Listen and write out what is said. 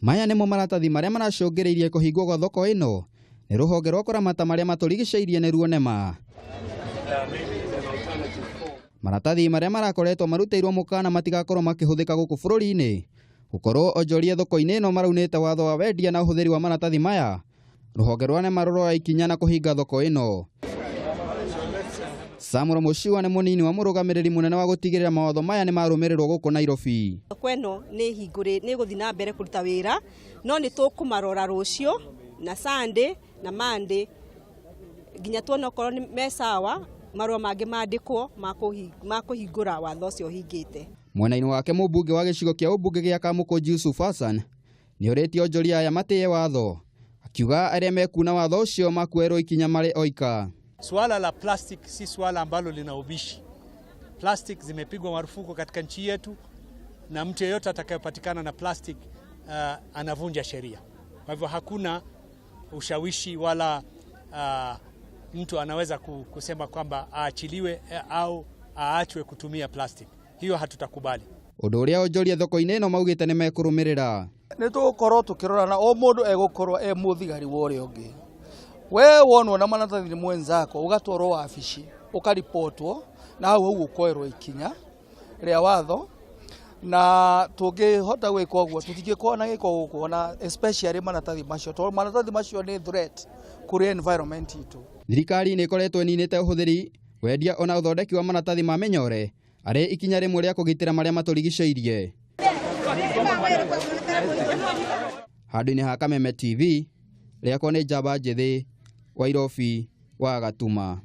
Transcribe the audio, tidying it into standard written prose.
Maya nimo maratathi maria maracũngĩrĩirie kuhingwo gwa thoko ĩno nĩ Ruhonge rwa kuramata maria maturigiciire niruo NEMA. Maratathi maria marakoretwo maruteirwo mukana matigakorwo makihuthika guku bururi-ini gukorwo Onjoria thoko-ini ĩno maraunĩte watho wa wendia na ũhũthĩri wa maratathi maya. Ruhonge rwa NEMA ruroete ikinya na kuhinga thoko ĩno. Samura Mushiwa nĩ munini wa mũrũgamĩrĩri munene wa gutigĩrĩra mawatho maya nĩ marũmĩrĩrwo gũkũ Nairobi. Kweno nĩ hingũrĩ nĩ gũthiĩ na mbere kũruta wĩra no nĩ tũkũmarora rũciũ na Sunday na Monday nginya tuone okorwo nĩ mesawa marũa mangĩ mandĩkwo ma kũhingũra watho ũcio ũhingĩte. Mwena-inĩ wake mumbunge wa gicigo kĩa umbunge gĩa kamukunji Yusuf Hassan nĩ orĩtie Onjoria aya matĩye watho akiuga arĩa mekuna watho ũcio makuerwo ikinya marĩ oika. Swala la plastic si swala ambalo lina ubishi. Plastic zimepigwa marufuku katika nchi yetu na mtu yeyote atakayepatikana na plastic anavunja sheria. Kwa hivyo hakuna ushawishi wala mtu anaweza kusema kwamba aachiliwe au aachwe kutumia plastic. Hiyo hatutakubali. Ũndũ ũrĩa Onjoria thoko-inĩ ĩno maugĩte nĩ mekũrũmĩrĩra. Nĩ tũgũkorwo tũkĩrorana o mũndũ egũkorwo mũthigari wa ũrĩa ũngĩ. We wonwo na maratathi mwenzako ugatwarwo wabici ukaripotwo na hau ukoerwo ikinya rĩa watho na tungihota gwika ũguo tutingĩkorwo na gĩko gũkũ na especially maratathi macio tondũ maratathi macio nĩ threat kũrĩ environment itũ. Thirikari nĩ ĩkoretwo ĩninĩte ũhũthĩri wendia ona ũthondeki wa maratathi ma mĩnyore arĩ ikinya rĩmwe rĩa kũgitĩra marĩa maturigicĩirie. Handũ-inĩ ha Kameme TV rĩakwo nĩ njamba njĩthĩ Wairobi wa Gatuma.